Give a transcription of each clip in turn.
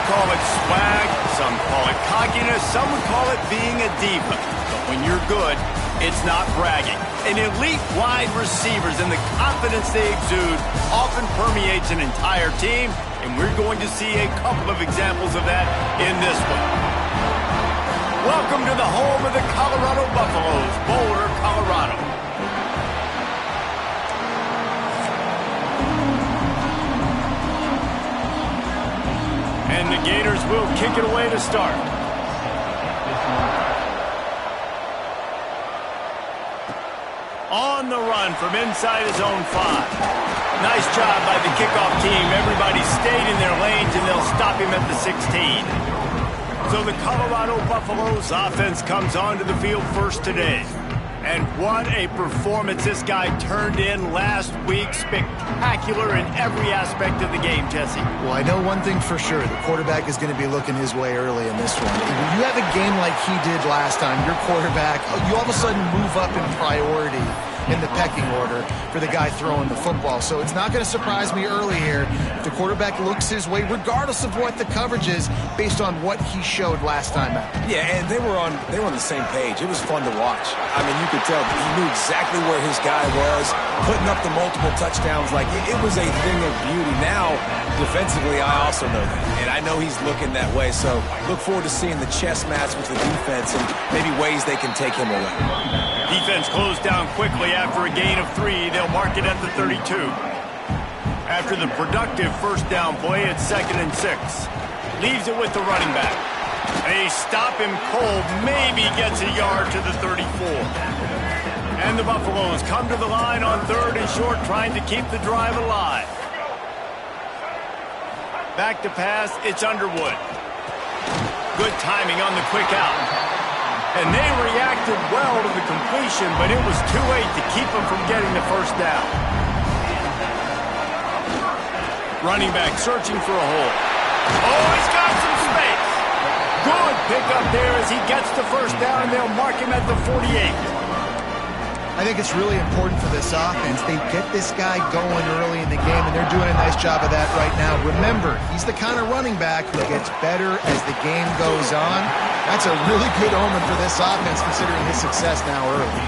call it swag, some call it cockiness, some would call it being a diva. But when you're good, it's not bragging. An elite wide receivers and the confidence they exude often permeates an entire team, and we're going to see a couple of examples of that in this one. Welcome to the home of the Colorado Buffaloes, Boulder, Colorado. And the Gators will kick it away to start. On the run from inside his own 5. Nice job by the kickoff team. Everybody stayed in their lanes, and they'll stop him at the 16. So the Colorado Buffaloes offense comes onto the field first today. And what a performance this guy turned in last week. Spectacular in every aspect of the game, Jesse. Well, I know one thing for sure. The quarterback is going to be looking his way early in this one. When you have a game like he did last time, your quarterback, you all of a sudden move up in priority in the pecking order for the guy throwing the football. So it's not going to surprise me early here if the quarterback looks his way, regardless of what the coverage is, based on what he showed last time out. Yeah, and they were on the same page. It was fun to watch. I mean, you could tell he knew exactly where his guy was, putting up the multiple touchdowns. Like, it was a thing of beauty. Now, defensively, I also know that. And I know he's looking that way. So look forward to seeing the chess match with the defense and maybe ways they can take him away. Defense closed down quickly after a gain of 3. They'll mark it at the 32. After the productive first down play, it's 2nd and 6. Leaves it with the running back. They stop him cold, maybe gets a yard to the 34. And the Buffaloes come to the line on 3rd and short, trying to keep the drive alive. Back to pass, it's Underwood. Good timing on the quick out. And they reacted well to the completion, but it was too late to keep them from getting the first down. Running back searching for a hole. Oh, he's got some space. Good pickup there as he gets the first down, and they'll mark him at the 48. I think it's really important for this offense. They get this guy going early in the game, and they're doing a nice job of that right now. Remember, he's the kind of running back who gets better as the game goes on. That's a really good omen for this offense, considering his success now early.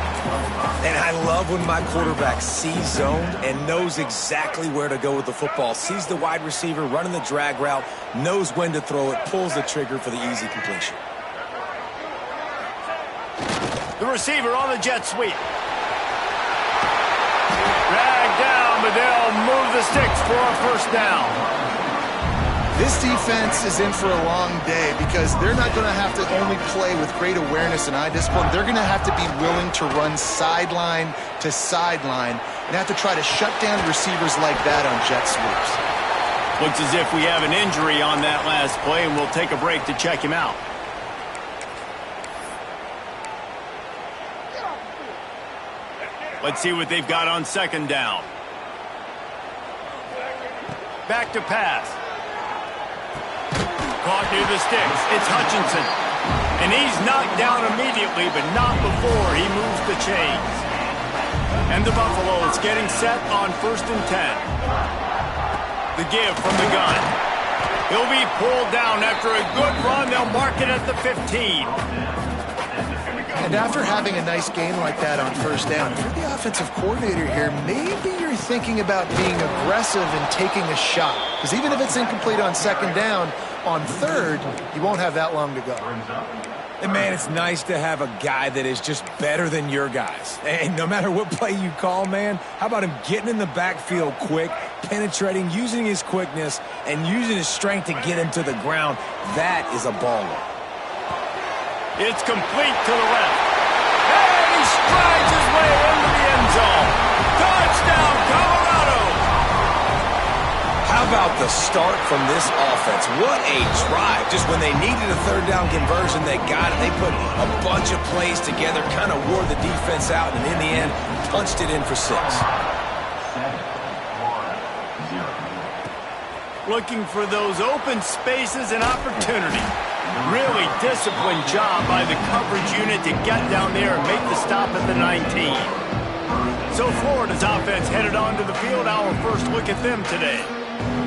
And I love when my quarterback sees zoned and knows exactly where to go with the football. Sees the wide receiver running the drag route, knows when to throw it, pulls the trigger for the easy completion. The receiver on the jet sweep. Dragged down, but they'll move the sticks for a first down. This defense is in for a long day because they're not going to have to only play with great awareness and eye discipline. They're going to have to be willing to run sideline to sideline and have to try to shut down receivers like that on jet sweeps. Looks as if we have an injury on that last play, and we'll take a break to check him out. Let's see what they've got on 2nd down. Back to pass. Caught near the sticks. It's Hutchinson. And he's knocked down immediately, but not before he moves the chains. And the Buffaloes getting set on 1st and 10. The give from the gun. He'll be pulled down after a good run. They'll mark it at the 15. And after having a nice game like that on 1st down, if you're the offensive coordinator here, maybe you're thinking about being aggressive and taking a shot. Because even if it's incomplete on 2nd down, on 3rd, you won't have that long to go. And, man, it's nice to have a guy that is just better than your guys. And no matter what play you call, man, how about him getting in the backfield quick, penetrating, using his quickness, and using his strength to get him to the ground? That is a baller. It's complete to the left. And he strides his way into the end zone. Touchdown, Colorado! How about the start from this offense? What a drive. Just when they needed a 3rd down conversion, they got it. They put a bunch of plays together, kind of wore the defense out, and in the end, punched it in for 6. Looking for those open spaces and opportunity. Really disciplined job by the coverage unit to get down there and make the stop at the 19. So Florida's offense headed onto the field. Our first look at them today.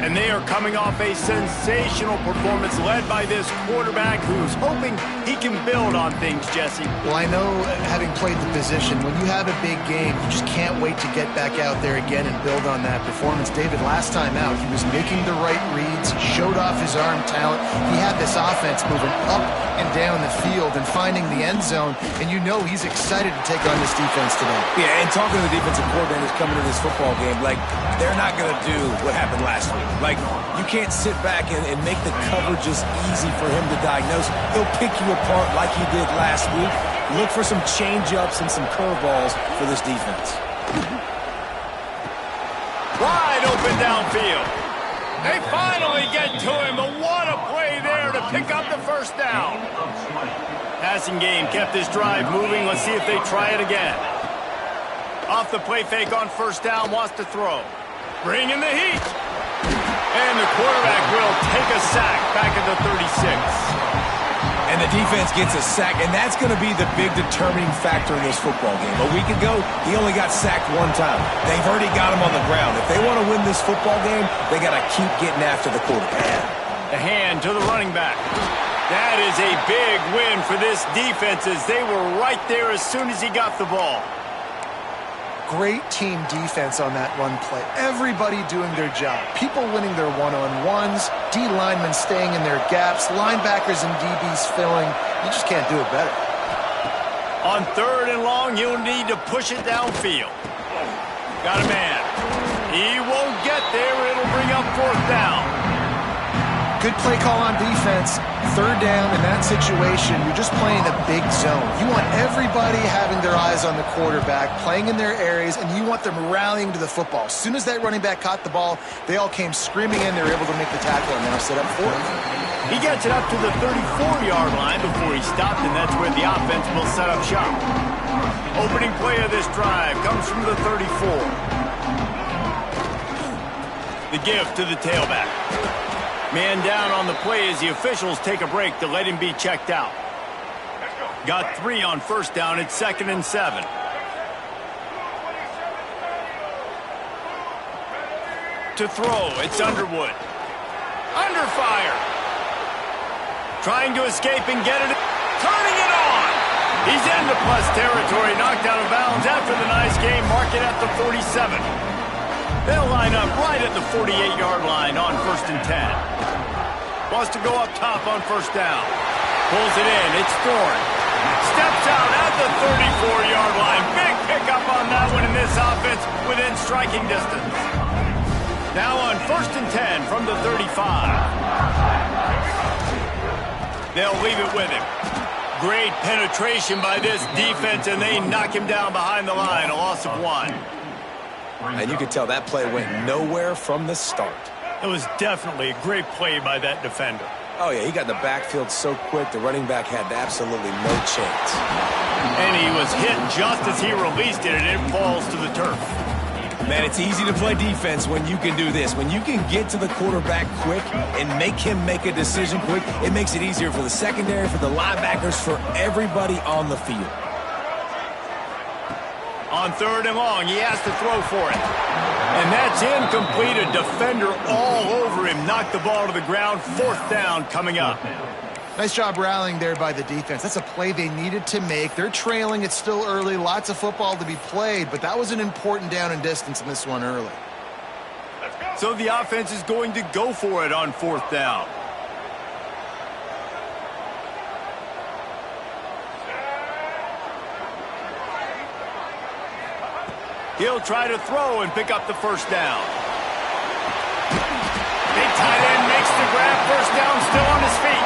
And they are coming off a sensational performance led by this quarterback who's hoping he can build on things, Jesse. Well, I know, having played the position, when you have a big game, you just can't wait to get back out there again and build on that performance. David, last time out, he was making the right reads, showed off his arm talent. He had this offense moving up and down the field and finding the end zone, and you know he's excited to take on this defense today. Yeah, and talking to the defensive coordinators coming to this football game, like, they're not going to do what happened last week. Like, you can't sit back and make the coverages easy for him to diagnose. He'll pick you apart like he did last week. Look for some change-ups and some curveballs for this defense. Wide open downfield. They finally get to him, but what a play there to pick up the first down. Passing game kept this drive moving. Let's see if they try it again. Off the play fake on first down, wants to throw. Bring in the heat. And the quarterback will take a sack back at the 36. And the defense gets a sack, and that's going to be the big determining factor in this football game. A week ago, he only got sacked one time. They've already got him on the ground. If they want to win this football game, they got to keep getting after the quarterback. The hand to the running back. That is a big win for this defense as they were right there as soon as he got the ball. Great team defense on that run play. Everybody doing their job. People winning their one-on-ones, D linemen staying in their gaps, linebackers and DBs filling. You just can't do it better. On third and long, you'll need to push it downfield. Got a man. He won't get there. It'll bring up fourth down. Good play call on defense. Third down in that situation, you're just playing a big zone. You want everybody having their eyes on the quarterback, playing in their areas, and you want them rallying to the football. As soon as that running back caught the ball, they all came screaming in. They were able to make the tackle and now set up fourth. He gets it up to the 34-yard line before he stopped, and that's where the offense will set up shop. Opening play of this drive comes from the 34. The give to the tailback. Man down on the play as the officials take a break to let him be checked out. Got 3 on first down. It's 2nd and 7. To throw, it's Underwood. Under fire. Trying to escape and get it. Turning it on. He's into plus territory. Knocked out of bounds after the nice game. Mark it at the 47. They'll line up right at the 48-yard line on 1st and 10. Wants to go up top on first down. Pulls it in. It's Thorne. Steps out at the 34-yard line. Big pickup on that one in this offense within striking distance. Now on 1st and 10 from the 35. They'll leave it with him. Great penetration by this defense, and they knock him down behind the line. A loss of 1. And you could tell that play went nowhere from the start. It was definitely a great play by that defender. Oh, yeah, he got in the backfield so quick, the running back had absolutely no chance. And he was hit just as he released it, and it falls to the turf. Man, it's easy to play defense when you can do this. When you can get to the quarterback quick and make him make a decision quick, it makes it easier for the secondary, for the linebackers, for everybody on the field. On 3rd and long, he has to throw for it. And that's incomplete. A defender all over him. Knocked the ball to the ground. 4th down coming up. Nice job rallying there by the defense. That's a play they needed to make. They're trailing. It's still early. Lots of football to be played, but that was an important down and distance in this one early. So the offense is going to go for it on 4th down. He'll try to throw and pick up the first down. Big tight end makes the grab. First down, still on his feet.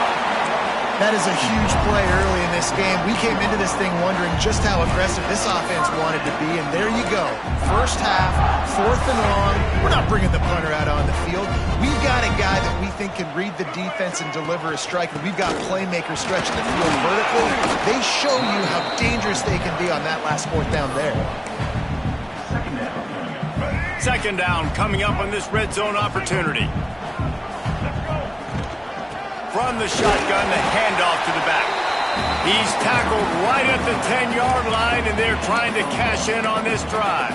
That is a huge play early in this game. We came into this thing wondering just how aggressive this offense wanted to be, and there you go. First half, 4th and long. We're not bringing the punter out on the field. We've got a guy that we think can read the defense and deliver a strike, and we've got playmakers stretching the field vertically. They show you how dangerous they can be on that last 4th down there. 2nd down coming up on this red zone opportunity. From the shotgun, the handoff to the back. He's tackled right at the 10-yard line, and they're trying to cash in on this drive.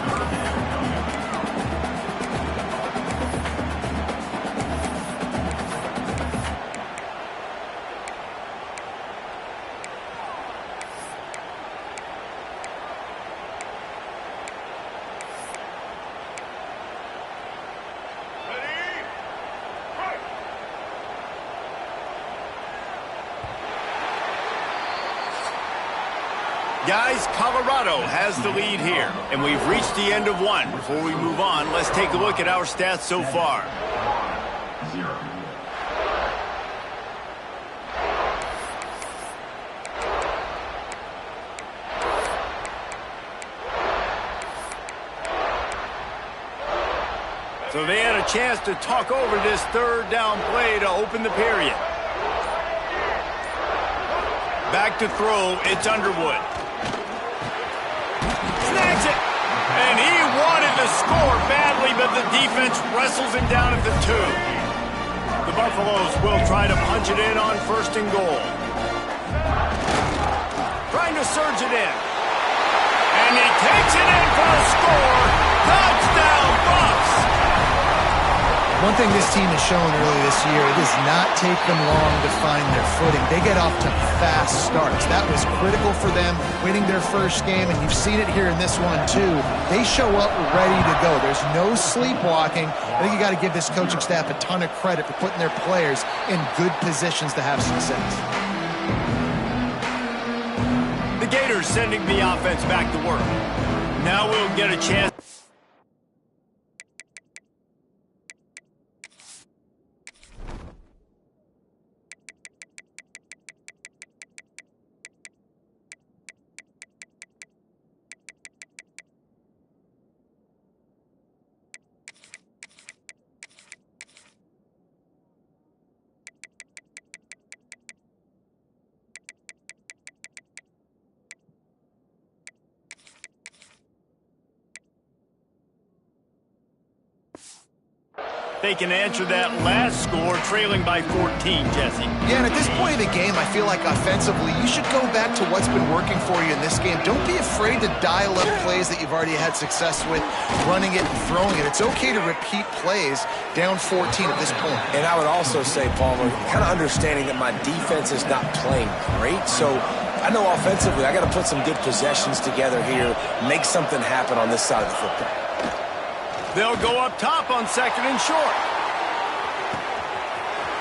Guys, Colorado has the lead here, and we've reached the end of one. Before we move on, let's take a look at our stats so far. So they had a chance to talk over this third down play to open the period. Back to throw, it's Underwood. Snags it! And he wanted to score badly, but the defense wrestles him down at the 2. The Buffaloes will try to punch it in on 1st and goal. Trying to surge it in. And he takes it in for a score. Touchdown, Buffs! One thing this team has shown early this year, it does not take them long to find their footing. They get off to fast starts. That was critical for them, winning their first game, and you've seen it here in this one too. They show up ready to go. There's no sleepwalking. I think you got to give this coaching staff a ton of credit for putting their players in good positions to have success. The Gators sending the offense back to work. Now we'll get a chance. They can answer that last score, trailing by 14, Jesse. Yeah, and at this point of the game, I feel like offensively, you should go back to what's been working for you in this game. Don't be afraid to dial up plays that you've already had success with, running it and throwing it. It's okay to repeat plays down 14 at this point. And I would also say, Palmer, kind of understanding that my defense is not playing great, so I know offensively I got to put some good possessions together here, make something happen on this side of the football. They'll go up top on 2nd and short.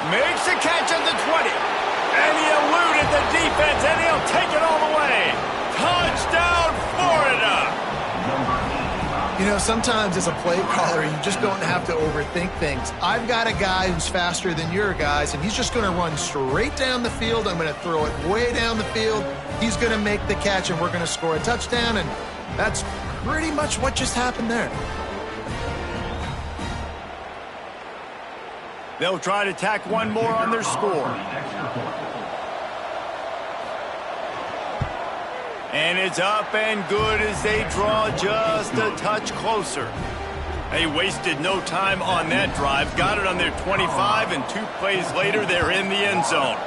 Makes a catch at the 20. And he eluded the defense, and he'll take it all the way. Touchdown, Florida! You know, sometimes as a play caller, you just don't have to overthink things. I've got a guy who's faster than your guys, and he's just going to run straight down the field. I'm going to throw it way down the field. He's going to make the catch, and we're going to score a touchdown, and that's pretty much what just happened there. They'll try to tack one more on their score. And it's up and good as they draw just a touch closer. They wasted no time on that drive. Got it on their 25, and 2 plays later, they're in the end zone.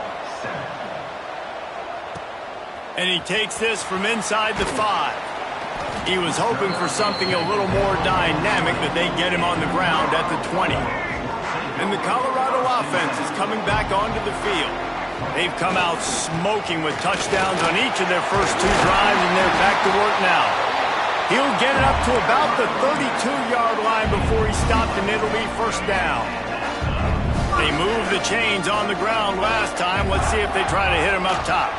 And he takes this from inside the 5. He was hoping for something a little more dynamic, but they get him on the ground at the 20. And the Colorado offense is coming back onto the field. They've come out smoking with touchdowns on each of their first 2 drives, and they're back to work now. He'll get it up to about the 32-yard line before he stopped, and it'll be 1st down. They moved the chains on the ground last time. Let's see if they try to hit him up top.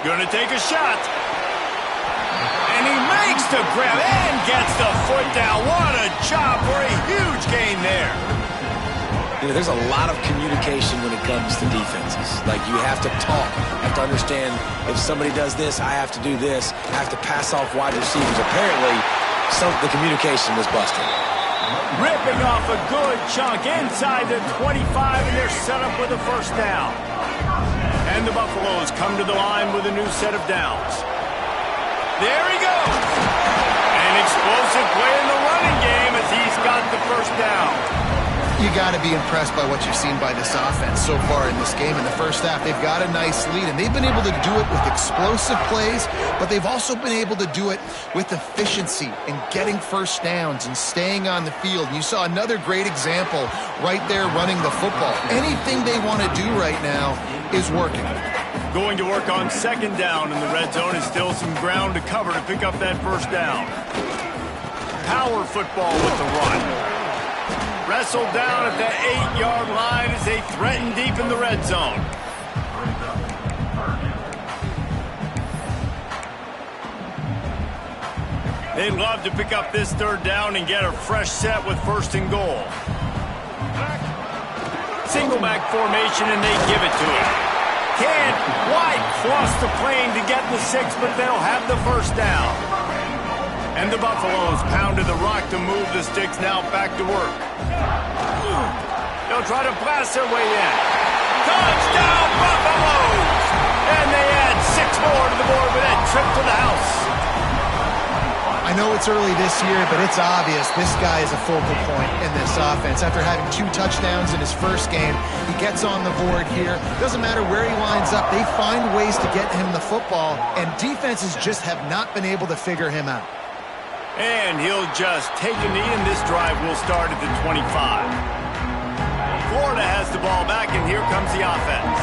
Gonna take a shot. And he makes the grab and gets the foot down. What a job for a huge gain there. You know, there's a lot of communication when it comes to defenses. Like, you have to talk. You have to understand if somebody does this, I have to do this. I have to pass off wide receivers. Apparently, the communication was busted. Ripping off a good chunk inside the 25, and they're set up with a 1st down. And the Buffaloes come to the line with a new set of downs. There he goes. An explosive play in the running game as he's got the 1st down. You got to be impressed by what you've seen by this offense so far in this game. In the first half, they've got a nice lead, and they've been able to do it with explosive plays, but they've also been able to do it with efficiency and getting 1st downs and staying on the field. And you saw another great example right there running the football. Anything they want to do right now is working. Going to work on 2nd down in the red zone is still some ground to cover to pick up that 1st down. Power football with the run. Wrestled down at the 8-yard line as they threaten deep in the red zone. They'd love to pick up this third down and get a fresh set with 1st and goal. Single back formation, and they give it to him. Can't quite cross the plane to get the 6, but they'll have the 1st down. And the Buffaloes pounded the rock to move the sticks now back to work. They'll try to blast their way in. Touchdown, Buffaloes! And they add 6 more to the board with that trip to the house. I know it's early this year, but it's obvious this guy is a focal point in this offense. After having 2 touchdowns in his first game, he gets on the board here. Doesn't matter where he lines up, they find ways to get him the football, and defenses just have not been able to figure him out. And he'll just take a knee, and this drive will start at the 25. Florida has the ball back, and here comes the offense.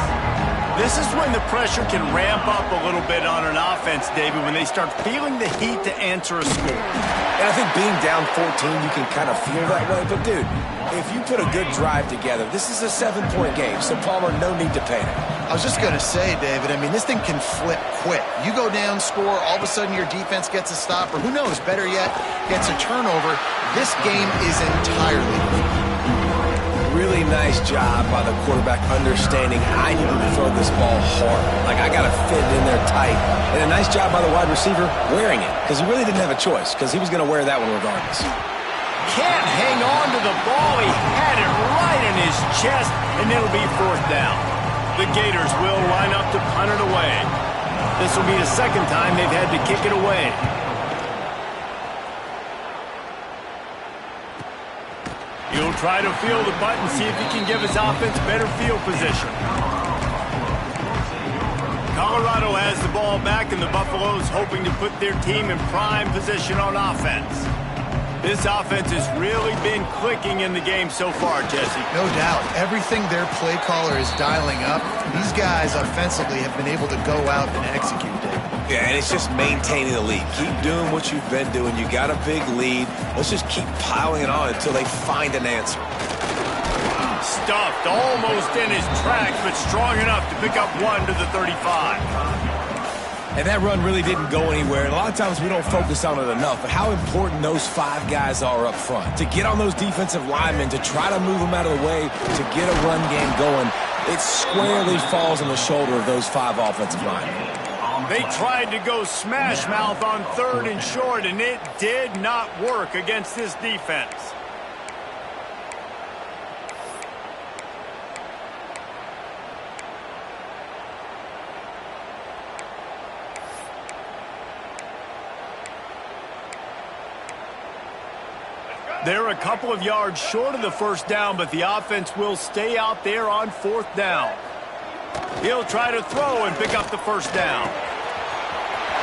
This is when the pressure can ramp up a little bit on an offense, David, when they start feeling the heat to answer a score. And I think being down 14, you can kind of feel that way. But, dude, if you put a good drive together, this is a 7-point game, so Palmer, no need to panic. I was just going to say, David, I mean, this thing can flip quick. You go down, score, all of a sudden your defense gets a stop, or who knows, better yet, gets a turnover. This game is entirely Really nice job by the quarterback understanding I need to throw this ball hard. Like, I got to fit it in there tight. And a nice job by the wide receiver wearing it, because he really didn't have a choice, because he was going to wear that one regardless. Can't hang on to the ball. He had it right in his chest, and it'll be 4th down. The Gators will line up to punt it away. This will be the 2nd time they've had to kick it away. He'll try to feel the button, see if he can give his offense better field position. Colorado has the ball back, and the Buffaloes hoping to put their team in prime position on offense. This offense has really been clicking in the game so far, Jesse. no doubt. Everything their play caller is dialing up, these guys offensively have been able to go out and execute, David. Yeah, and it's just maintaining the lead. Keep doing what you've been doing. You got a big lead. Let's just keep piling it on until they find an answer. Stuffed almost in his tracks, but strong enough to pick up 1 to the 35. And that run really didn't go anywhere. And a lot of times we don't focus on it enough, but how important those 5 guys are up front. To get on those defensive linemen, to try to move them out of the way, to get a run game going, it squarely falls on the shoulder of those 5 offensive linemen. They tried to go smash mouth on 3rd and short, and it did not work against this defense. They're a couple of yards short of the 1st down, but the offense will stay out there on 4th down. He'll try to throw and pick up the 1st down.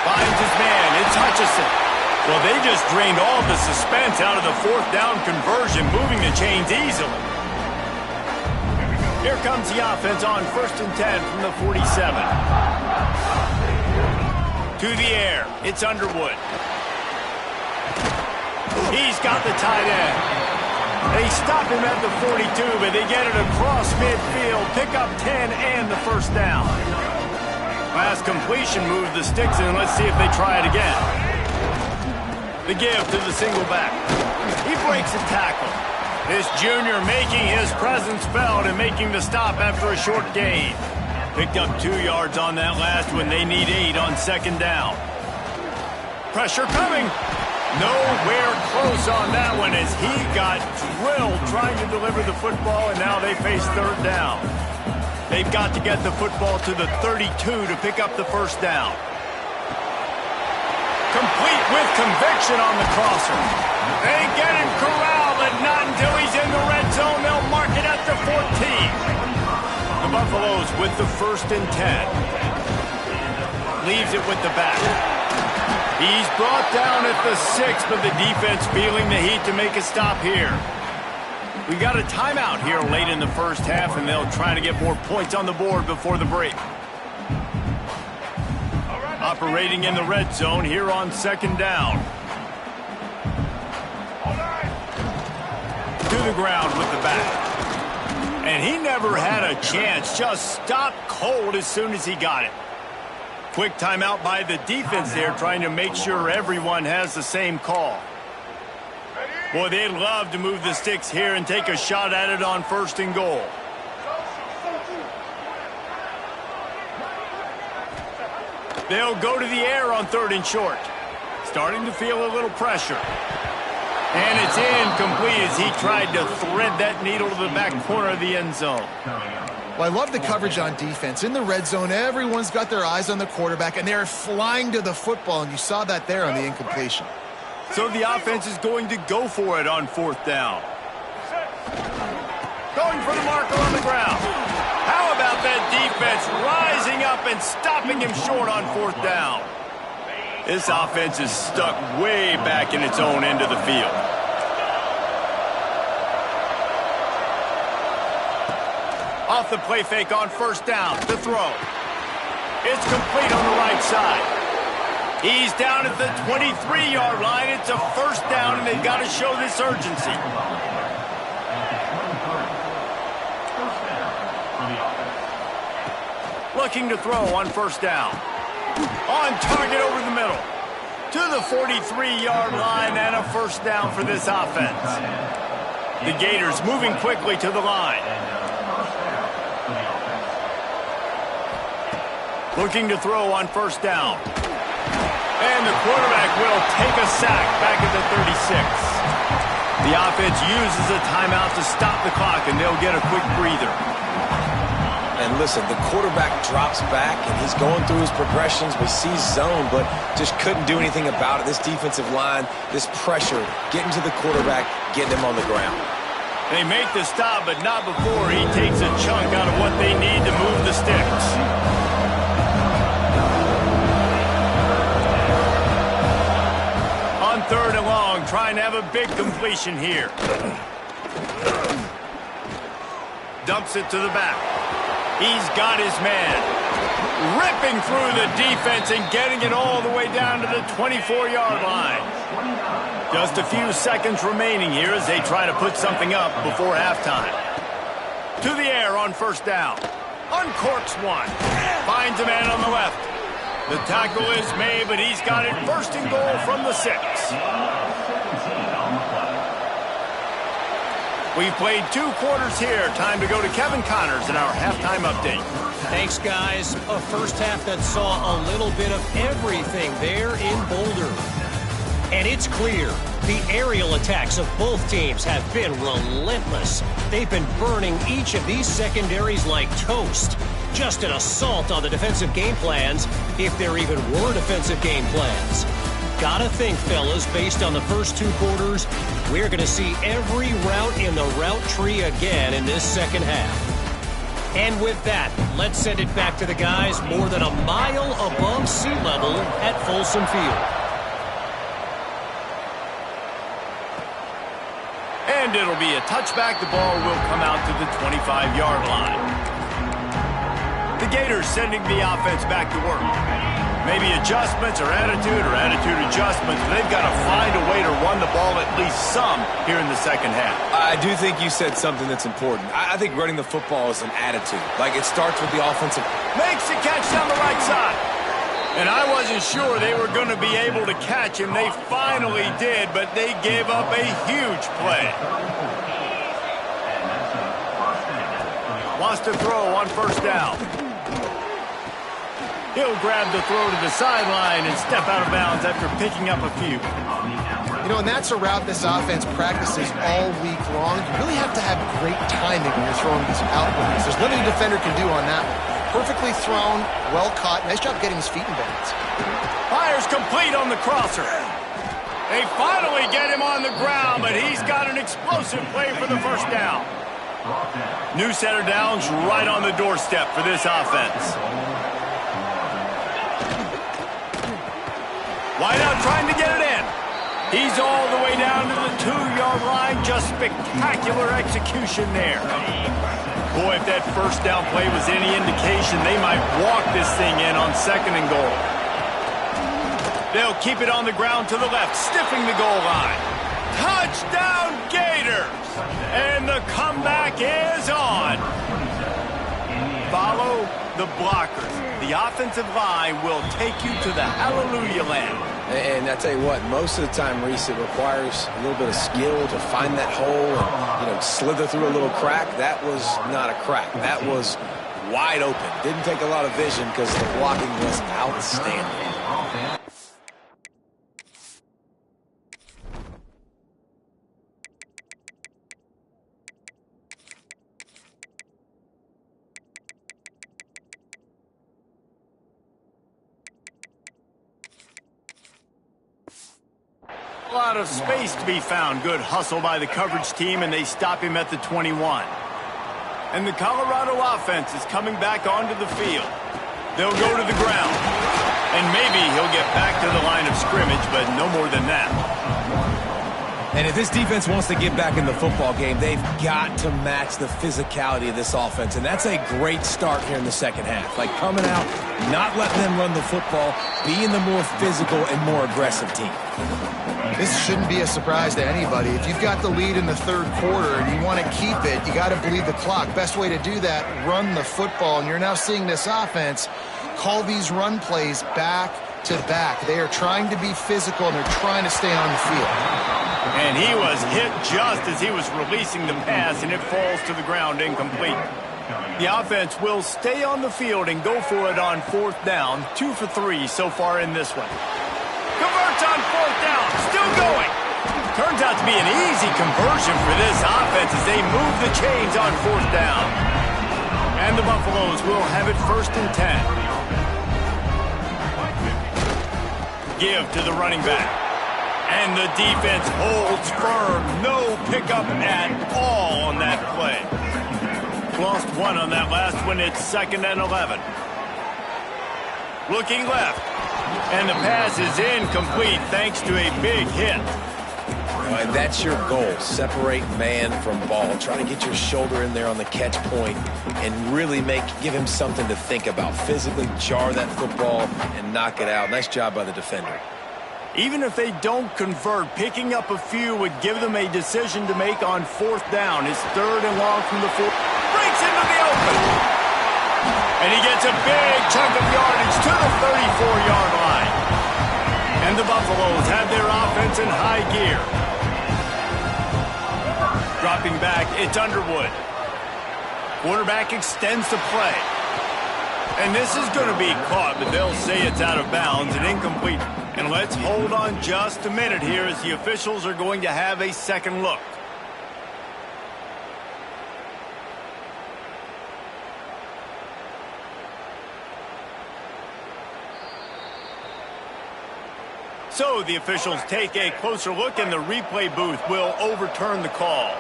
Finds his man. It's Hutchinson. Well, they just drained all the suspense out of the 4th down conversion, moving the chains easily. Here comes the offense on 1st and 10 from the 47. To the air. It's Underwood. He's got the tight end. They stop him at the 42, but they get it across midfield. Pick up 10 and the 1st down. Last completion moved the sticks in. Let's see if they try it again. The give to the single back. He breaks a tackle. This junior making his presence felt and making the stop after a short gain. Picked up 2 yards on that last one. They need 8 on 2nd down. Pressure coming. Nowhere close on that one as he got drilled trying to deliver the football, and now they face 3rd down. They've got to get the football to the 32 to pick up the 1st down. Complete with conviction on the crosser. They get him corralled, but not until he's in the red zone. They'll mark it at the 14. The Buffaloes with the 1st and 10. Leaves it with the back. He's brought down at the 6, but the defense feeling the heat to make a stop here. We got a timeout here late in the 1st half, and they'll try to get more points on the board before the break. Operating in the red zone here on 2nd down. To the ground with the back. And he never had a chance. Just stopped cold as soon as he got it. Quick timeout by the defense there, trying to make sure everyone has the same call. Boy, they'd love to move the sticks here and take a shot at it on 1st and goal. They'll go to the air on 3rd and short. Starting to feel a little pressure. And it's incomplete as he tried to thread that needle to the back corner of the end zone. Well, I love the coverage on defense. In the red zone, everyone's got their eyes on the quarterback, and they're flying to the football, and you saw that there on the incompletion. So the offense is going to go for it on 4th down. Going for the marker on the ground. How about that defense rising up and stopping him short on 4th down? This offense is stuck way back in its own end of the field. Off the play fake on 1st down to throw. It's complete on the right side. He's down at the 23-yard line. It's a 1st down, and they've got to show this urgency. Looking to throw on 1st down. On target over the middle. To the 43-yard line, and a 1st down for this offense. The Gators moving quickly to the line. Looking to throw on 1st down. And the quarterback will take a sack back at the 36. The offense uses a timeout to stop the clock, and they'll get a quick breather. And listen, the quarterback drops back, and he's going through his progressions. We see zone, but just couldn't do anything about it. This defensive line, this pressure, getting to the quarterback, getting him on the ground. They make the stop, but not before he takes a chunk out of what they need to move the sticks. On 3rd and long, trying to have a big completion here. Dumps it to the back. He's got his man. Ripping through the defense and getting it all the way down to the 24-yard line. Just a few seconds remaining here as they try to put something up before halftime. To the air on 1st down. Uncorks one. Finds a man on the left. The tackle is made, but he's got it 1st and goal from the 6. We've played 2 quarters here. Time to go to Kevin Connors in our halftime update. Thanks, guys. A first half that saw a little bit of everything there in Boulder. And it's clear the aerial attacks of both teams have been relentless. They've been burning each of these secondaries like toast. Just an assault on the defensive game plans, if there even were defensive game plans. Gotta think, fellas, based on the first 2 quarters, we're going to see every route in the route tree again in this second half. And with that, let's send it back to the guys more than a mile above sea level at Folsom Field. And it'll be a touchback. The ball will come out to the 25-yard line. The Gators sending the offense back to work. Maybe adjustments or attitude adjustments. They've got to find a way to run the ball at least some here in the second half. I do think you said something that's important. I think running the football is an attitude. Like, it starts with the offensive. Makes the catch down the right side. And I wasn't sure they were going to be able to catch him. They finally did, but they gave up a huge play. Wants to throw on 1st down. He'll grab the throw to the sideline and step out of bounds after picking up a few. You know, and that's a route this offense practices all week long. You really have to have great timing when you're throwing these out routes. There's nothing a defender can do on that one. Perfectly thrown, well caught. Nice job getting his feet in bounds. Fires complete on the crosser. They finally get him on the ground, but he's got an explosive play for the 1st down. New set of downs right on the doorstep for this offense. Wideout trying to get it in. He's all the way down to the 2-yard line. Just spectacular execution there. Boy, if that 1st down play was any indication, they might walk this thing in on 2nd and goal. They'll keep it on the ground to the left, stiffing the goal line. Touchdown, Gators! And the comeback is on. Follow the blockers. the offensive line will take you to the hallelujah land. And I tell you what, most of the time, Reese, it requires a little bit of skill to find that hole and, slither through a little crack. That was not a crack. That was wide open. Didn't take a lot of vision because the blocking was outstanding. A lot of space to be found. Good hustle by the coverage team, and they stop him at the 21. And the Colorado offense is coming back onto the field. They'll go to the ground. And maybe he'll get back to the line of scrimmage, but no more than that. And if this defense wants to get back in the football game, they've got to match the physicality of this offense. And that's a great start here in the second half. Like coming out, not letting them run the football, being the more physical and more aggressive team. This shouldn't be a surprise to anybody. If you've got the lead in the third quarter and you want to keep it, you got to bleed the clock. Best way to do that, run the football. And you're now seeing this offense call these run plays back to back. They are trying to be physical, and they're trying to stay on the field. And he was hit just as he was releasing the pass, and it falls to the ground incomplete. The offense will stay on the field and go for it on fourth down. 2 for 3 so far in this one. Converts on fourth down. Still going. Turns out to be an easy conversion for this offense as they move the chains on fourth down. And the Buffaloes will have it 1st and 10. Give to the running back. And the defense holds firm. No pickup at all on that play. Lost one on that last one. It's 2nd and 11. Looking left. And the pass is incomplete thanks to a big hit. And that's your goal. Separate man from ball. Try to get your shoulder in there on the catch point and really give him something to think about. Physically jar that football and knock it out. Nice job by the defender. Even if they don't convert, picking up a few would give them a decision to make on fourth down. It's 3rd and long from the 4. Breaks into the open. And he gets a big chunk of yardage to the 34-yard line. And the Buffaloes have their offense in high gear. Dropping back, it's Underwood. Quarterback extends the play. And this is going to be caught, but they'll say it's out of bounds and incomplete. And let's hold on just a minute here as the officials are going to have a second look. So the officials take a closer look, and the replay booth will overturn the call.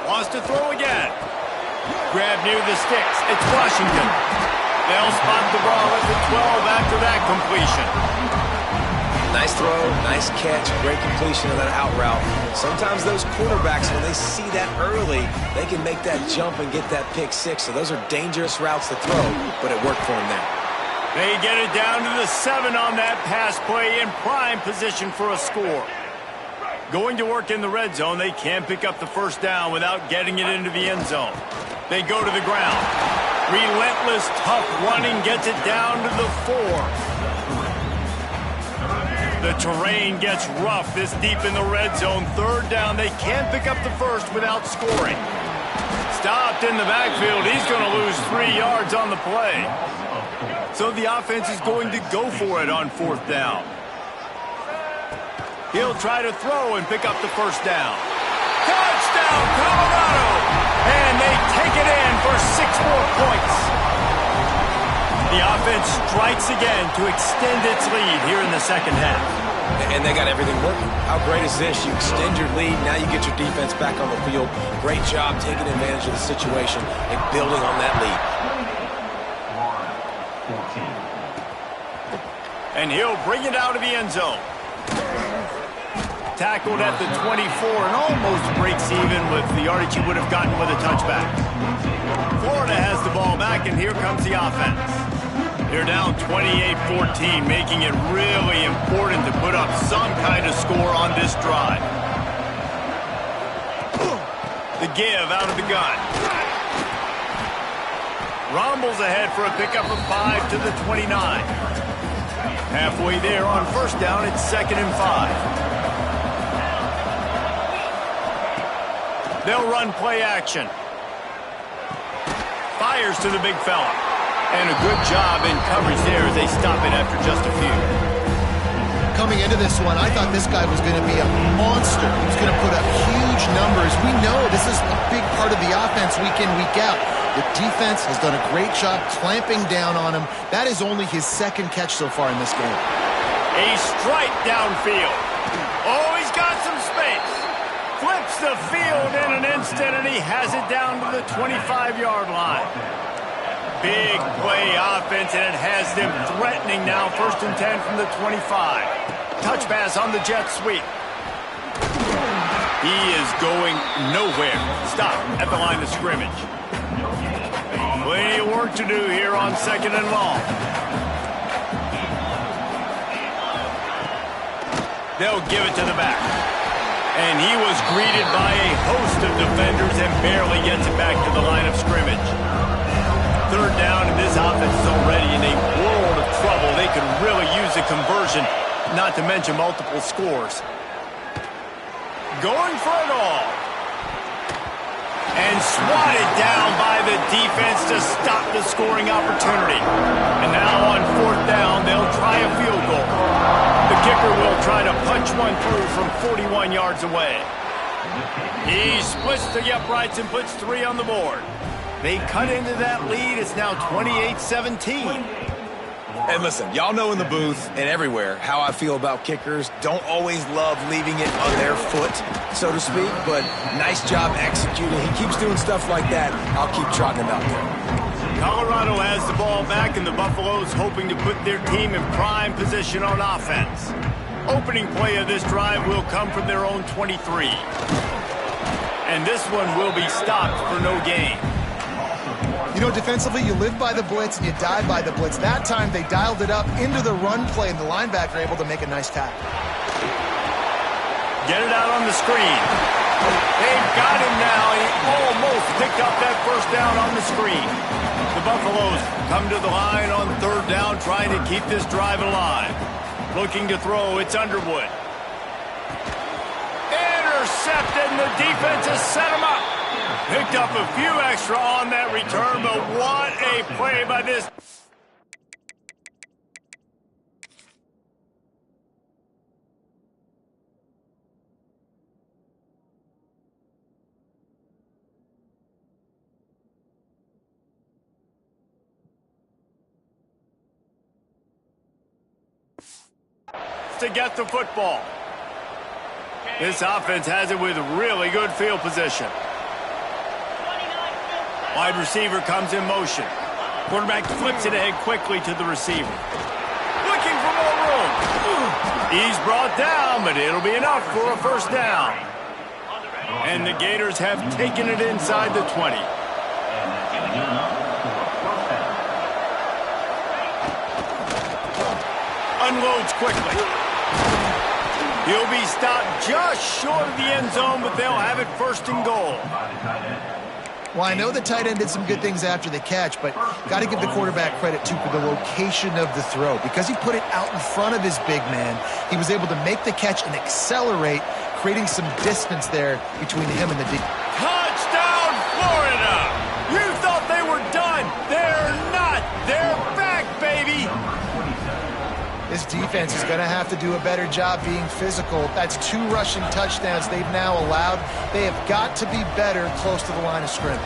Wants to throw again. Grab near the sticks. It's Washington. They'll spot the ball at the 12 after that completion. Nice throw, nice catch, great completion of that out route. Sometimes those quarterbacks, when they see that early, they can make that jump and get that pick six. So those are dangerous routes to throw, but it worked for them there. They get it down to the 7 on that pass play in prime position for a score. Going to work in the red zone, they can't pick up the first down without getting it into the end zone. They go to the ground. Relentless, tough running gets it down to the 4. The terrain gets rough this deep in the red zone. 3rd down, they can't pick up the first without scoring. Stopped in the backfield. He's going to lose 3 yards on the play. So the offense is going to go for it on 4th down. He'll try to throw and pick up the first down. Touchdown, Colorado! And they take it in for 6 more points. The offense strikes again to extend its lead here in the second half. And they got everything working. How great is this? You extend your lead, now you get your defense back on the field. Great job taking advantage of the situation and building on that lead. And he'll bring it out of the end zone. Tackled at the 24 and almost breaks even with the yardage he would have gotten with a touchback. Florida has the ball back, and here comes the offense. They're down 28-14, making it really important to put up some kind of score on this drive. The give out of the gun. Rumbles ahead for a pickup of 5 to the 29. Halfway there on first down, it's 2nd and 5. They'll run play action. Fires to the big fella. And a good job in coverage there as they stop it after just a few. Coming into this one, I thought this guy was going to be a monster. He was going to put up huge numbers. We know this is a big part of the offense week in, week out. The defense has done a great job clamping down on him. That is only his 2nd catch so far in this game. A strike downfield. Oh, he's got some space. Flips the field in an instant, and he has it down to the 25-yard line. Big play offense, and it has them threatening now. 1st and 10 from the 25. Touch pass on the jet sweep. He is going nowhere. Stop at the line of scrimmage. Plenty of work to do here on 2nd and long. They'll give it to the back. And he was greeted by a host of defenders and barely gets it back to the line of scrimmage. 3rd down, and this offense is already in a world of trouble. They could really use a conversion, not to mention multiple scores. Going for it all. And swatted down by the defense to stop the scoring opportunity. And now on 4th down, they'll try a field goal. The kicker will try to punch one through from 41 yards away. He splits the uprights and puts 3 on the board. They cut into that lead. It's now 28-17. And listen, y'all know in the booth and everywhere how I feel about kickers. Don't always love leaving it on their foot, so to speak, but nice job executing. He keeps doing stuff like that. I'll keep trotting him out there. Colorado has the ball back, and the Buffaloes hoping to put their team in prime position on offense. Opening play of this drive will come from their own 23. And this one will be stopped for no gain. You know, defensively, you live by the blitz and you die by the blitz. That time, they dialed it up into the run play, and the linebacker able to make a nice tackle. Get it out on the screen. They've got him now. He almost picked up that 1st down on the screen. The Buffaloes come to the line on 3rd down, trying to keep this drive alive. Looking to throw, it's Underwood. Intercepted, and the defense has set him up. Picked up a few extra on that return, but what a play by this. To get the football. This offense has it with really good field position. Wide receiver comes in motion. Quarterback flips it ahead quickly to the receiver. Looking for more room. He's brought down, but it'll be enough for a 1st down. And the Gators have taken it inside the 20. Unloads quickly. He'll be stopped just short of the end zone, but they'll have it 1st and goal. Well, I know the tight end did some good things after the catch, but got to give the quarterback credit, too, for the location of the throw. Because he put it out in front of his big man, he was able to make the catch and accelerate, creating some distance there between him and the D. Touchdown, Florida! You thought they were done. They're not. They're back, baby. This defense is going to have to do a better job being physical. That's 2 rushing touchdowns they've now allowed. They have got to be better close to the line of scrimmage.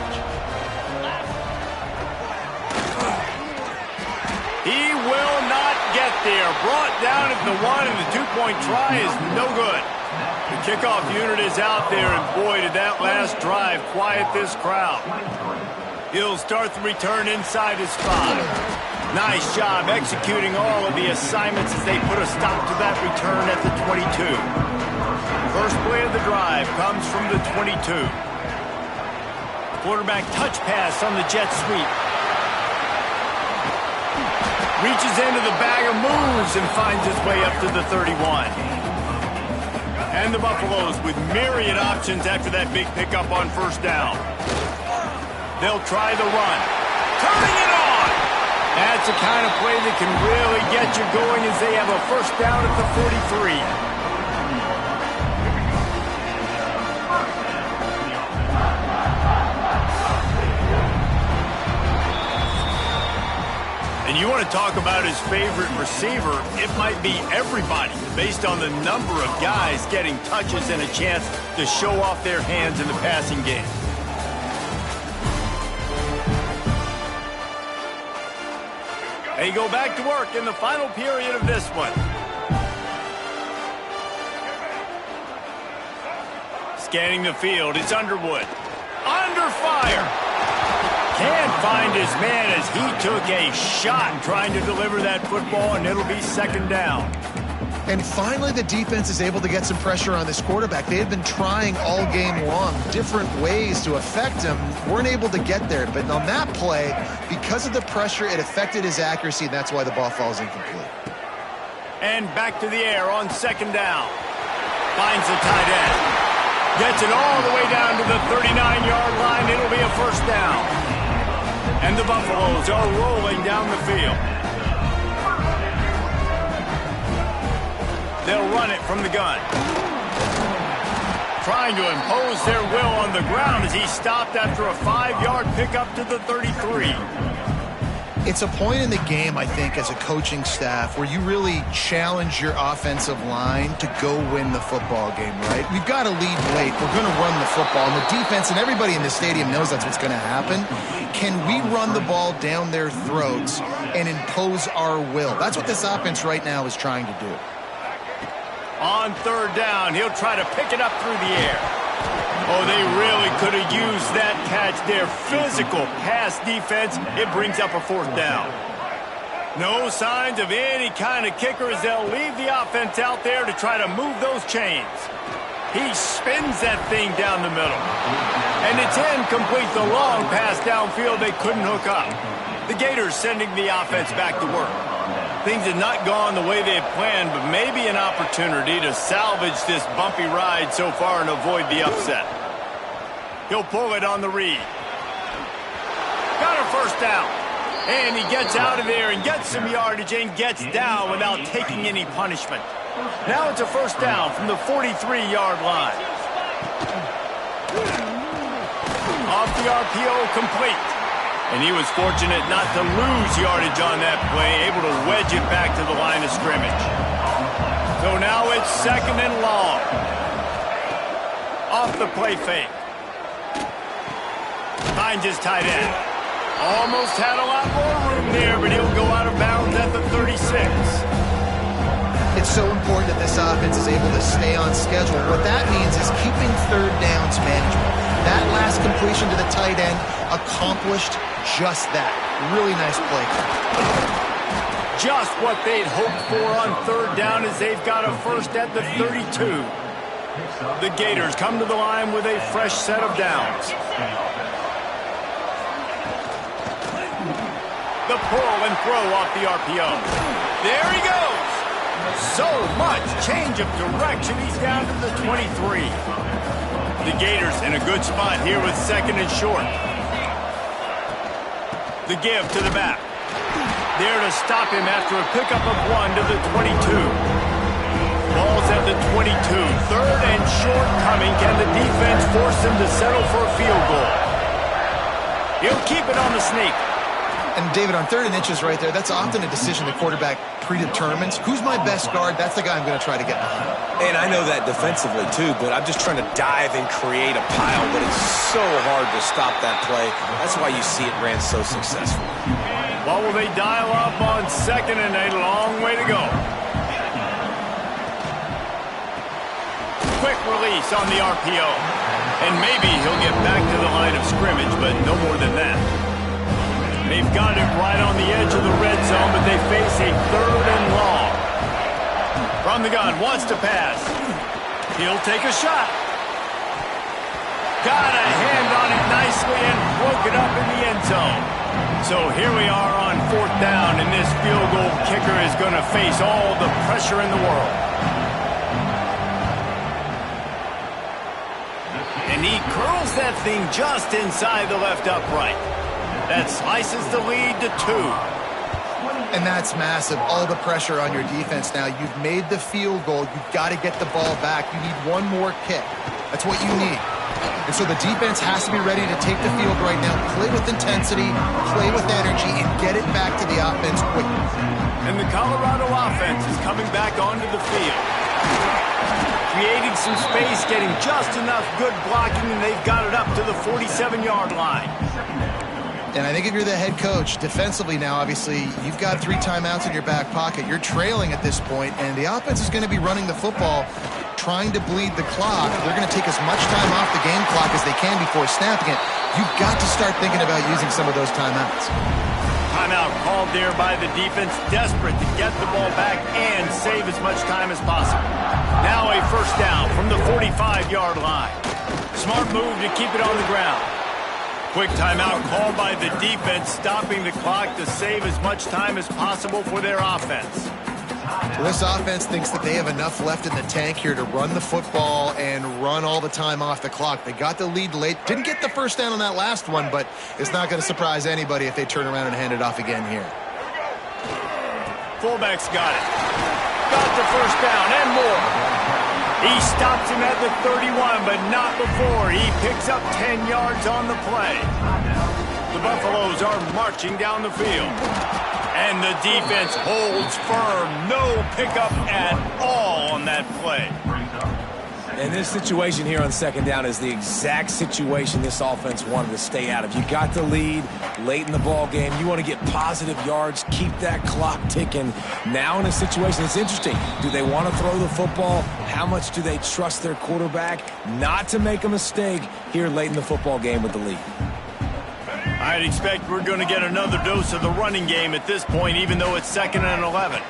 He will not get there. Brought down at the 1, and the 2-point try is no good. The kickoff unit is out there, and boy, did that last drive quiet this crowd. He'll start the return inside his 5. Nice job executing all of the assignments as they put a stop to that return at the 22. First play of the drive comes from the 22. Quarterback touch pass on the jet sweep. Reaches into the bag of moves and finds his way up to the 31. And the Buffaloes with myriad options after that big pickup on 1st down. They'll try the run. turning it on. That's the kind of play that can really get you going as they have a first down at the 43. And you want to talk about his favorite receiver, it might be everybody, based on the number of guys getting touches and a chance to show off their hands in the passing game. They go back to work in the final period of this one. Scanning the field, it's Underwood. Under fire. Can't find his man as he took a shot trying to deliver that football, and it'll be second down. And finally, the defense is able to get some pressure on this quarterback. They had been trying all game long different ways to affect him. Weren't able to get there. But on that play, because of the pressure, it affected his accuracy, and that's why the ball falls incomplete. And back to the air on second down. Finds the tight end. Gets it all the way down to the 39-yard line. It'll be a first down. And the Buffaloes are rolling down the field. They'll run it from the gun. Trying to impose their will on the ground as he stopped after a 5-yard pickup to the 33. It's a point in the game, I think, as a coaching staff where you really challenge your offensive line to go win the football game, right? We've got to lead late. We're going to run the football. And the defense and everybody in the stadium knows that's what's going to happen. Can we run the ball down their throats and impose our will? That's what this offense right now is trying to do. On third down, he'll try to pick it up through the air. Oh, they really could have used that catch there. Physical pass defense. It brings up a fourth down. No signs of any kind of kicker as they'll leave the offense out there to try to move those chains. He spins that thing down the middle. And it's incomplete. The long pass downfield they couldn't hook up. The Gators sending the offense back to work. Things have not gone the way they had planned, but maybe an opportunity to salvage this bumpy ride so far and avoid the upset. He'll pull it on the read. Got a first down. And he gets out of there and gets some yardage and gets down without taking any punishment. Now it's a first down from the 43-yard line. Off the RPO, complete. And he was fortunate not to lose yardage on that play, able to wedge it back to the line of scrimmage. So now it's second and long. Off the play fake. Finds his tight end. Almost had a lot more room there, but he'll go out of bounds at the 36. It's so important that this offense is able to stay on schedule. What that means is keeping third downs manageable. That last completion to the tight end accomplished just that. Really nice play. Just what they'd hoped for on third down as they've got a first at the 32. The Gators come to the line with a fresh set of downs. The pull and throw off the RPO. There he goes. So much change of direction. He's down to the 23. The Gators in a good spot here with second and short. The give to the back. There to stop him after a pickup of 1 to the 22. Ball's at the 22. Third and short coming. Can the defense force him to settle for a field goal? He'll keep it on the sneak. And, David, on third and inches right there, that's often a decision the quarterback predetermines. Who's my best guard? That's the guy I'm going to try to get behind. And I know that defensively, too, but I'm just trying to dive and create a pile, but it's so hard to stop that play. That's why you see it ran so successful. Well, will they dial up on second and a long way to go? Quick release on the RPO. And maybe he'll get back to the line of scrimmage, but no more than that. They've got it right on the edge of the red zone, but they face a third and long. From the gun, wants to pass. He'll take a shot. Got a hand on it nicely and broke it up in the end zone. So here we are on fourth down, and this field goal kicker is going to face all the pressure in the world. And he curls that thing just inside the left upright. That slices the lead to 2. And that's massive. All the pressure on your defense now. You've made the field goal. You've got to get the ball back. You need one more kick. That's what you need. And so the defense has to be ready to take the field right now, play with intensity, play with energy, and get it back to the offense quickly. And the Colorado offense is coming back onto the field. Creating some space, getting just enough good blocking, and they've got it up to the 47-yard line. And I think if you're the head coach, defensively now, obviously, you've got 3 timeouts in your back pocket. You're trailing at this point, and the offense is going to be running the football, trying to bleed the clock. They're going to take as much time off the game clock as they can before snapping it. You've got to start thinking about using some of those timeouts. Timeout called there by the defense, desperate to get the ball back and save as much time as possible. Now a first down from the 45-yard line. Smart move to keep it on the ground. Quick timeout called by the defense, stopping the clock to save as much time as possible for their offense. Well, this offense thinks that they have enough left in the tank here to run the football and run all the time off the clock. They got the lead late. Didn't get the first down on that last one, but it's not going to surprise anybody if they turn around and hand it off again here. Fullback's got it. Got the first down and more. He stops him at the 31, but not before. He picks up 10 yards on the play. The Buffaloes are marching down the field. And the defense holds firm. No pickup at all on that play. And this situation here on second down is the exact situation this offense wanted to stay out of. You got the lead late in the ball game. You want to get positive yards, keep that clock ticking. Now in a situation, it's interesting. Do they want to throw the football? How much do they trust their quarterback not to make a mistake here late in the football game with the lead? I'd expect we're going to get another dose of the running game at this point, even though it's 2nd and 11.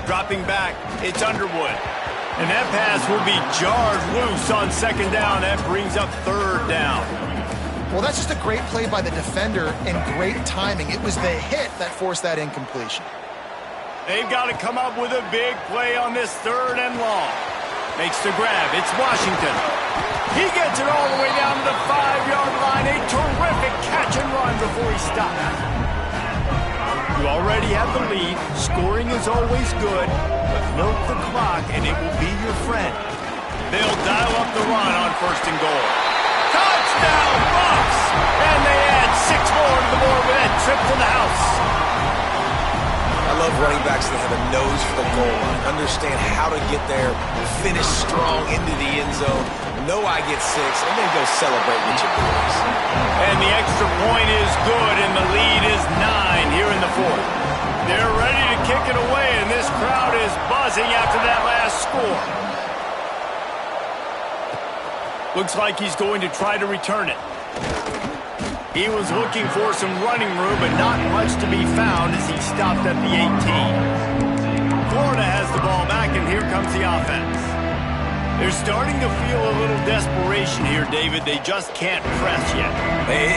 Dropping back, it's Underwood. And that pass will be jarred loose on 2nd down. That brings up 3rd down. Well, that's just a great play by the defender and great timing. It was the hit that forced that incompletion. They've got to come up with a big play on this 3rd and long. Makes the grab. It's Washington. He gets it all the way down to the 5-yard line. A terrific catch and run before he stops. You already have the lead. Scoring is always good, but milk the clock and it will be your friend. They'll dial up the run on 1st and goal. Touchdown, Bucs! And they add 6 more to the board with that trip to the house. I love running backs that have a nose for the goal line, understand how to get there, finish strong into the end zone, know I get 6, and then go celebrate with your boys. And the extra point is good, and the lead is 9 here in the 4th. They're ready to kick it away, and this crowd is buzzing after that last score. Looks like he's going to try to return it. He was looking for some running room, but not much to be found as he stopped at the 18. Florida has the ball back, and here comes the offense. They're starting to feel a little desperation here, David. They just can't press yet.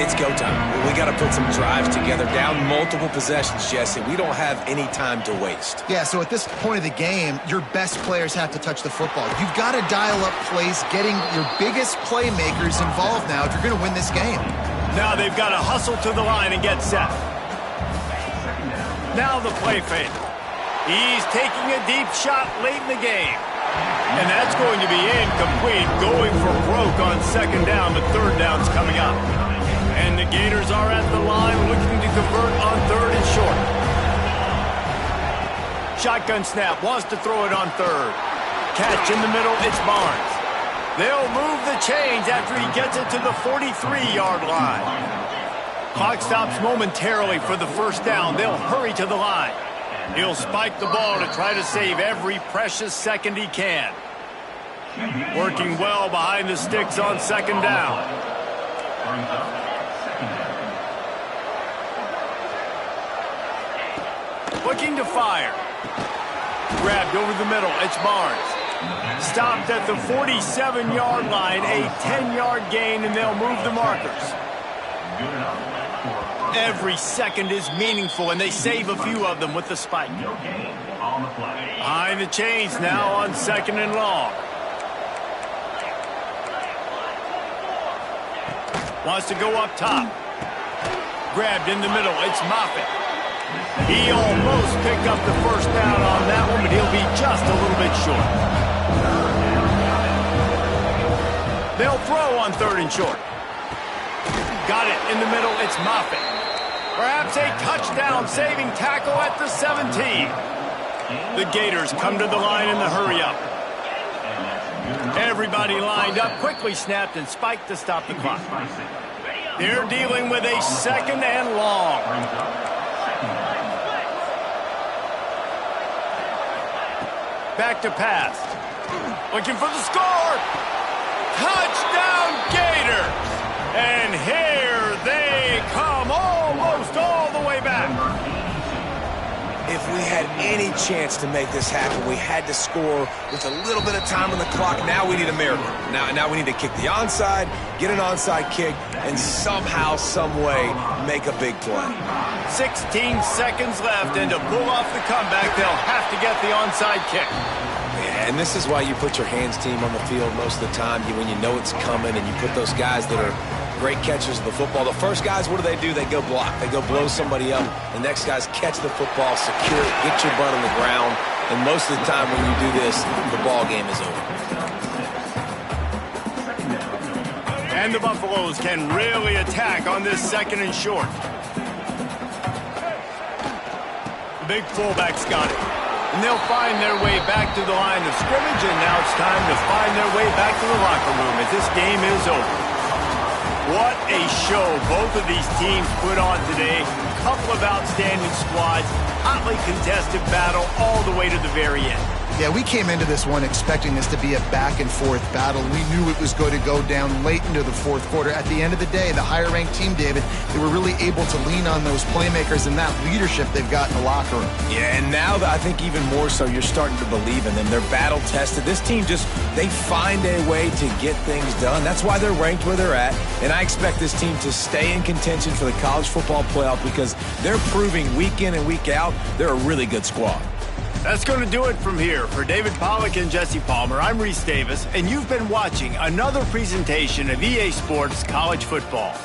It's go time. We got to put some drives together, down multiple possessions, Jesse. We don't have any time to waste. Yeah, so at this point of the game, your best players have to touch the football. You've got to dial up plays, getting your biggest playmakers involved now if you're going to win this game. Now they've got to hustle to the line and get set. Now the play fake. He's taking a deep shot late in the game. And that's going to be incomplete, going for broke on 2nd down, but 3rd down's coming up. And the Gators are at the line looking to convert on 3rd and short. Shotgun snap, wants to throw it on 3rd. Catch in the middle, it's Barnes. They'll move the chains after he gets it to the 43-yard line. Clock stops momentarily for the 1st down. They'll hurry to the line. He'll spike the ball to try to save every precious second he can. Working well behind the sticks on 2nd down. Looking to fire. Grabbed over the middle. It's Barnes. Stopped at the 47-yard line. A 10-yard gain, and they'll move the markers. Every second is meaningful, and they save a few of them with the spike. Behind the chains now on 2nd and long. Wants to go up top. Grabbed in the middle. It's Moffitt. He almost picked up the first down on that one, but he'll be just a little bit short. They'll throw on 3rd and short. Got it in the middle. It's Moffitt. Perhaps a touchdown-saving tackle at the 17. The Gators come to the line in the hurry-up. Everybody lined up, quickly snapped and spiked to stop the clock. They're dealing with a 2nd and long. Back to pass. Looking for the score. Touchdown Gators! And here they come, almost all the way back. If we had any chance to make this happen, we had to score with a little bit of time on the clock. Now we need a miracle. Now we need to kick the onside, get an onside kick, and somehow, some way, make a big play. 16 seconds left, and to pull off the comeback, they'll have to get the onside kick. Yeah, and this is why you put your hands team on the field most of the time when you know it's coming, and you put those guys that are great catchers of the football. The first guys, what do? They go block. They go blow somebody up. The next guys catch the football, secure it, get your butt on the ground. And most of the time when you do this, the ball game is over. And the Buffaloes can really attack on this 2nd and short. The big fullback's got it. And they'll find their way back to the line of scrimmage, and now it's time to find their way back to the locker room as this game is over. What a show both of these teams put on today. A couple of outstanding squads, hotly contested battle all the way to the very end. Yeah, we came into this one expecting this to be a back-and-forth battle. We knew it was going to go down late into the 4th quarter. At the end of the day, the higher-ranked team, David, they were really able to lean on those playmakers and that leadership they've got in the locker room. Yeah, and now I think even more so, you're starting to believe in them. They're battle-tested. This team they find a way to get things done. That's why they're ranked where they're at. And I expect this team to stay in contention for the college football playoff because they're proving week in and week out they're a really good squad. That's going to do it from here. For David Pollack and Jesse Palmer, I'm Reese Davis, and you've been watching another presentation of EA Sports College Football.